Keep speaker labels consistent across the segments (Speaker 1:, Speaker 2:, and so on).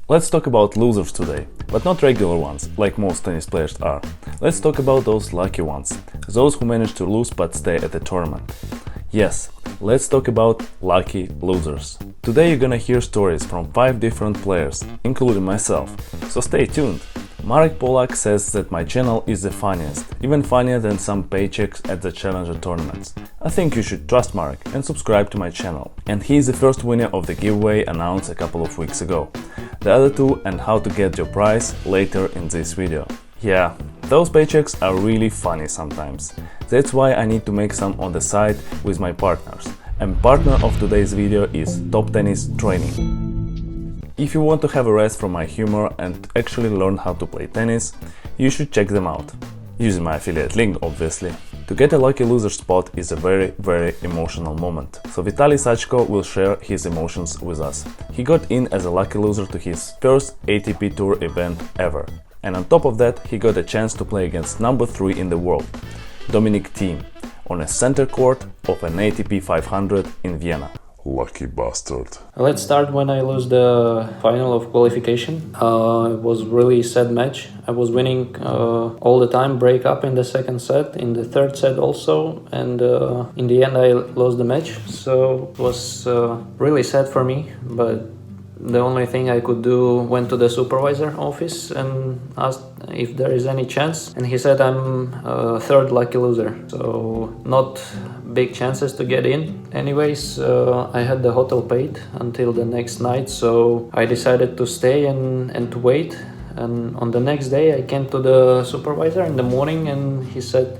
Speaker 1: Let's talk about losers today, but not regular ones, like most tennis players are. Let's talk about those lucky ones, those who manage to lose but stay at the tournament. Yes, let's talk about lucky losers. Today you're gonna hear stories from 5 different players, including myself, so stay tuned. Marek Polak says that my channel is the funniest, even funnier than some paychecks at the Challenger tournaments. I think you should trust Marek and subscribe to my channel. And he is the first winner of the giveaway announced a couple of weeks ago. The other 2 and how to get your prize later in this video. Yeah, those paychecks are really funny sometimes. That's why I need to make some on the side with my partners. And partner of today's video is Top Tennis Training. If you want to have a rest from my humor and actually learn how to play tennis, you should check them out. Using my affiliate link, obviously. To get a lucky loser spot is a very emotional moment. So Vitali Sachko will share his emotions with us. He got in as a lucky loser to his first ATP Tour event ever. And on top of that, he got a chance to play against number 3 in the world, Dominic Thiem, on a center court of an ATP 500 in Vienna.
Speaker 2: Lucky bastard.
Speaker 3: Let's start when I lost the final of qualification. It was really sad match. I was winning all the time, break up in the second set, in the third set also, and in the end I lost the match. So it was really sad for me, but the only thing I could do, went to the supervisor office and asked if there is any chance, and he said I'm third lucky loser, so not big chances to get in. Anyways, I had the hotel paid until the next night, so I decided to stay and to wait. And on the next day I came to the supervisor in the morning and he said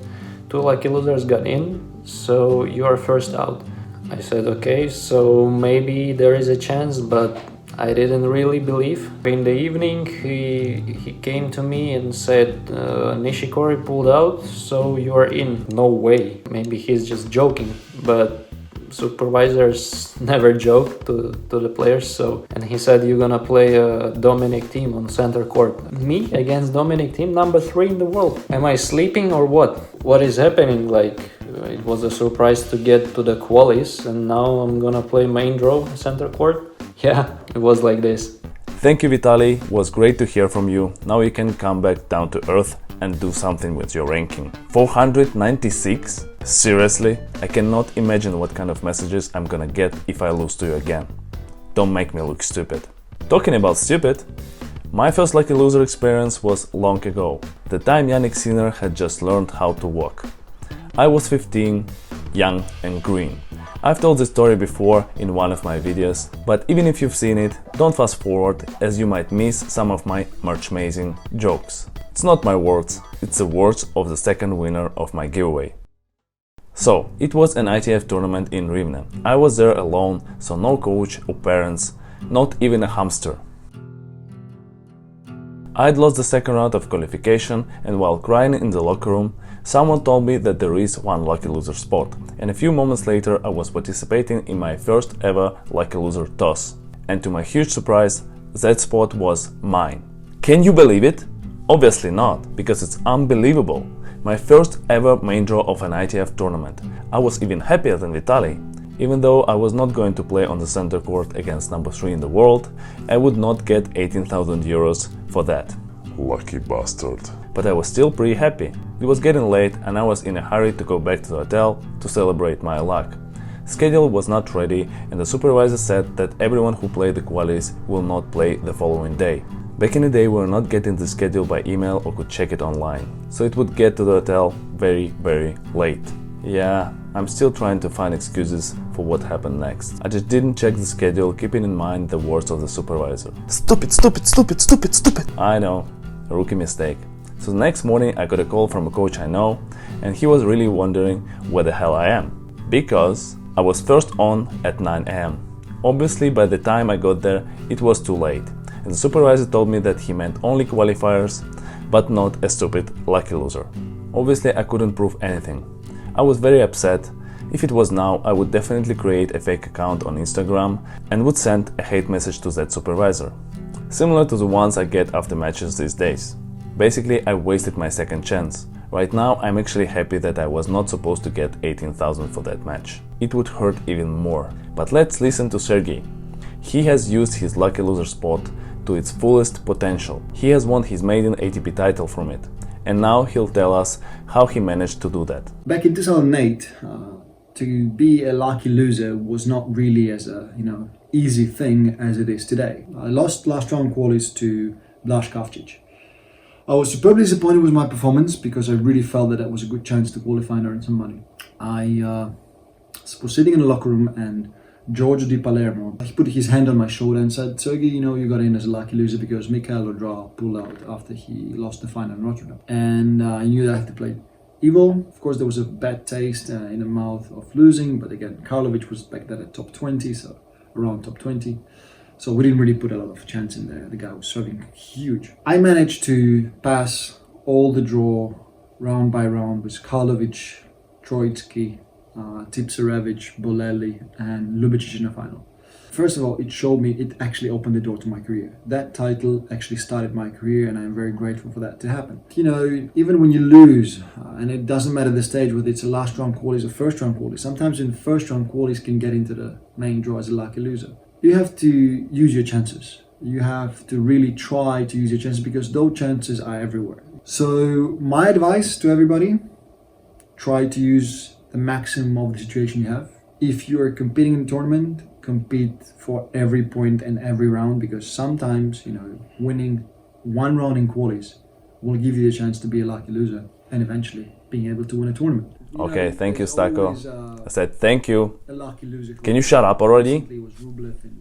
Speaker 3: 2 lucky losers got in, so you are first out. I said okay, so maybe there is a chance, but I didn't really believe. In the evening he came to me and said Nishikori pulled out, so you are in. No way, maybe he's just joking, but supervisors never joke to the players. So, and he said you're gonna play Dominic Thiem on center court. Me against Dominic Thiem, number 3 in the world. Am I sleeping or what? What is happening? Like, it was a surprise to get to the qualis and now I'm gonna play main draw center court. Yeah, it was like this.
Speaker 1: Thank you, Vitali. It was great to hear from you. Now you can come back down to earth and do something with your ranking. 496? Seriously? I cannot imagine what kind of messages I'm gonna get if I lose to you again. Don't make me look stupid. Talking about stupid, my first lucky loser experience was long ago, the time Yannick Sinner had just learned how to walk. I was 15, young and green. I've told this story before in one of my videos, but even if you've seen it, don't fast forward as you might miss some of my amazing jokes. It's not my words, it's the words of the second winner of my giveaway. So, it was an ITF tournament in Rivne. I was there alone, so no coach or parents, not even a hamster. I'd lost the second round of qualification, and while crying in the locker room, someone told me that there is one lucky loser spot, and a few moments later I was participating in my first ever lucky loser toss. And to my huge surprise, that spot was mine. Can you believe it? Obviously not, because it's unbelievable. My first ever main draw of an ITF tournament. I was even happier than Vitali. Even though I was not going to play on the center court against number 3 in the world, I would not get 18,000 euros for that.
Speaker 2: Lucky bastard.
Speaker 1: But I was still pretty happy. It was getting late and I was in a hurry to go back to the hotel to celebrate my luck. Schedule was not ready and the supervisor said that everyone who played the qualis will not play the following day. Back in the day we were not getting the schedule by email or could check it online, so it would get to the hotel very late. Yeah, I'm still trying to find excuses for what happened next. I just didn't check the schedule, keeping in mind the words of the supervisor. Stupid. I know, a rookie mistake. So the next morning I got a call from a coach I know, and he was really wondering where the hell I am. Because I was first on at 9 AM. Obviously by the time I got there it was too late, and the supervisor told me that he meant only qualifiers, but not a stupid lucky loser. Obviously I couldn't prove anything. I was very upset. If it was now, I would definitely create a fake account on Instagram and would send a hate message to that supervisor. Similar to the ones I get after matches these days. Basically, I wasted my second chance. Right now, I'm actually happy that I was not supposed to get 18,000 for that match. It would hurt even more. But let's listen to Sergiy. He has used his lucky loser spot to its fullest potential. He has won his maiden ATP title from it, and now he'll tell us how he managed to do that.
Speaker 4: Back in 2008, to be a lucky loser was not really as a easy thing as it is today. I lost last round qualies to Blaszczykowski. I was superbly disappointed with my performance because I really felt that was a good chance to qualify and earn some money. I was sitting in the locker room and Giorgio Di Palermo, he put his hand on my shoulder and said, "Sergiy, you got in as a lucky loser because Mikhail Odra pulled out after he lost the final in Rotterdam." And I knew that I had to play evil. Of course, there was a bad taste in the mouth of losing, but again, Karlovic was back then at top 20, so around top 20. So we didn't really put a lot of chance in there. The guy was serving huge. I managed to pass all the draw round by round with Karlovic, Troitsky, Tipsarevic, Bolelli and Ljubicic in the final. First of all, it showed me, it actually opened the door to my career. That title actually started my career and I'm very grateful for that to happen. Even when you lose, and it doesn't matter the stage, whether it's a last round qualies or first round qualies, sometimes in first round qualies can get into the main draw as a lucky loser. You have to use your chances. You have to really try to use your chances because those chances are everywhere. So my advice to everybody, try to use the maximum of the situation you have. If you are competing in a tournament, compete for every point and every round because sometimes, winning one round in qualies will give you the chance to be a lucky loser and eventually being able to win a tournament.
Speaker 1: Okay, thank you, Sachko. I said thank you.
Speaker 4: A lucky loser.
Speaker 1: Can you shut up already?
Speaker 4: Was Rublev in,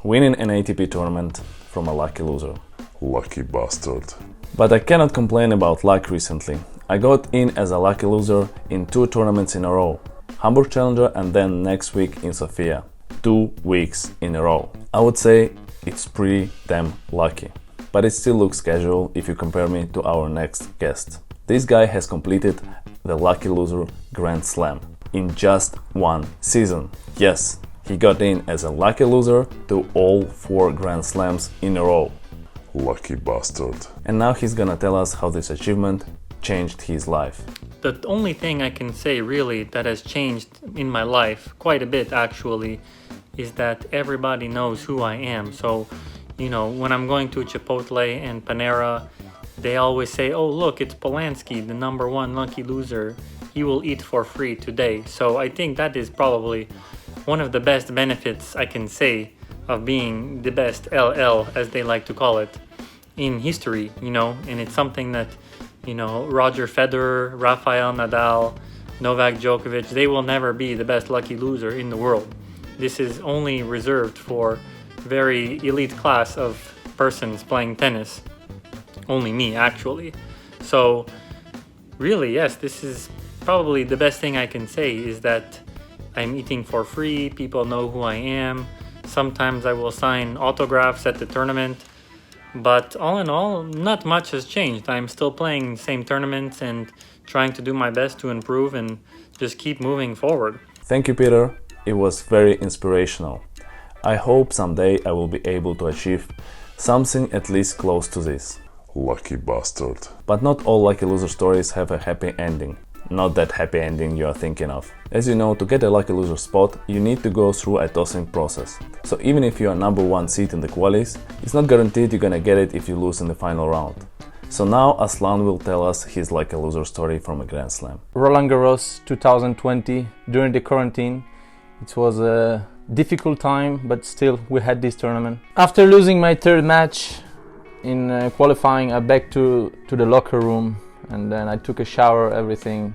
Speaker 1: Winning an ATP tournament from a lucky loser.
Speaker 2: Lucky bastard.
Speaker 1: But I cannot complain about luck recently. I got in as a lucky loser in 2 tournaments in a row. Hamburg Challenger and then next week in Sofia. 2 weeks in a row. I would say it's pretty damn lucky. But it still looks casual if you compare me to our next guest. This guy has completed the Lucky Loser Grand Slam in just 1 season. Yes, he got in as a lucky loser to all 4 Grand Slams in a row.
Speaker 2: Lucky bastard.
Speaker 1: And now he's gonna tell us how this achievement changed his life.
Speaker 5: The only thing I can say really that has changed in my life, quite a bit actually, is that everybody knows who I am. So, when I'm going to Chipotle and Panera, they always say, "Oh look, it's Polansky, the #1 lucky loser. He will eat for free today." So I think that is probably one of the best benefits I can say of being the best LL, as they like to call it, in history, and it's something that Roger Federer, Rafael Nadal, Novak Djokovic, they will never be the best lucky loser in the world. This is only reserved for very elite class of persons playing tennis. Only me, actually. So, really, yes, this is probably the best thing I can say is that I'm eating for free, people know who I am. Sometimes I will sign autographs at the tournament. But all in all, not much has changed. I'm still playing the same tournaments and trying to do my best to improve and just keep moving forward.
Speaker 1: Thank you, Peter. It was very inspirational. I hope someday I will be able to achieve something at least close to this.
Speaker 2: Lucky bastard.
Speaker 1: But not all lucky loser stories have a happy ending. Not that happy ending you are thinking of. As you know, to get a lucky loser spot, you need to go through a tossing process. So even if you are #1 seed in the qualies, it's not guaranteed you're gonna get it if you lose in the final round. So now Aslan will tell us his lucky loser story from a Grand Slam.
Speaker 6: Roland Garros 2020, during the quarantine. It was a difficult time, but still we had this tournament. After losing my 3rd match in qualifying, I back to the locker room and then I took a shower, everything.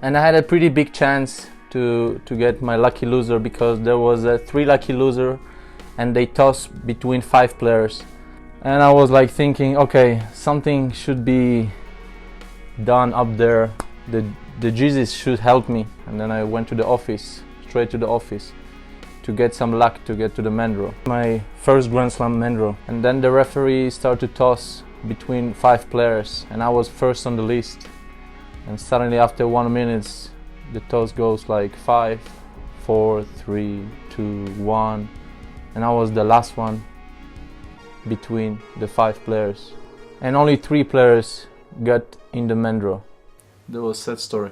Speaker 6: And I had a pretty big chance to get my lucky loser because there was 3 lucky loser and they tossed between 5 players. And I was like thinking, okay, something should be done up there. The Jesus should help me. And then I went to the office, straight to the office, to get some luck to get to the main draw. My first Grand Slam main draw. And then the referee started to toss between 5 players and I was first on the list. And suddenly after 1 minute, the toss goes like 5, 4, 3, 2, 1. And I was the last one between the 5 players. And only 3 players got in the main draw. That was a sad story.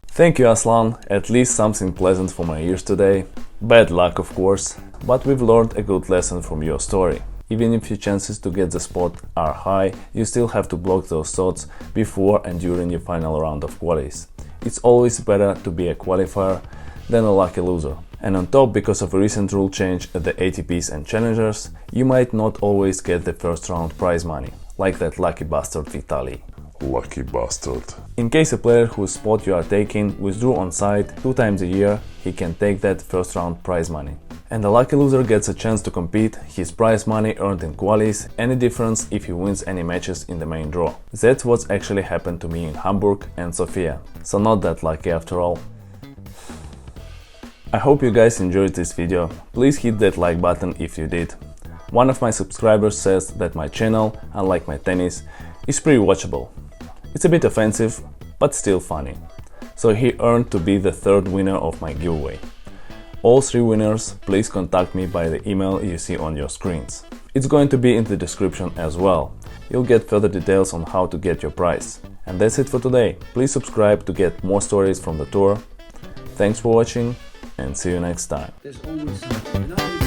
Speaker 1: Thank you, Aslan. At least something pleasant for my ears today. Bad luck, of course, but we've learned a good lesson from your story. Even if your chances to get the spot are high, you still have to block those shots before and during your final round of qualies. It's always better to be a qualifier than a lucky loser. And on top, because of a recent rule change at the ATPs and Challengers, you might not always get the first round prize money, like that lucky bastard Vitali.
Speaker 2: Lucky bastard.
Speaker 1: In case a player whose spot you are taking withdrew on site 2 times a year, he can take that first round prize money. And the lucky loser gets a chance to compete his prize money earned in qualies, any difference if he wins any matches in the main draw. That's what's actually happened to me in Hamburg and Sofia, so not that lucky after all. I hope you guys enjoyed this video. Please hit that like button if you did. One of my subscribers says that my channel, unlike my tennis, is pretty watchable. It's a bit offensive, but still funny. So he earned to be the 3rd winner of my giveaway. All 3 winners, please contact me by the email you see on your screens. It's going to be in the description as well. You'll get further details on how to get your prize. And that's it for today. Please subscribe to get more stories from the tour. Thanks for watching and see you next time.
Speaker 4: There's always something.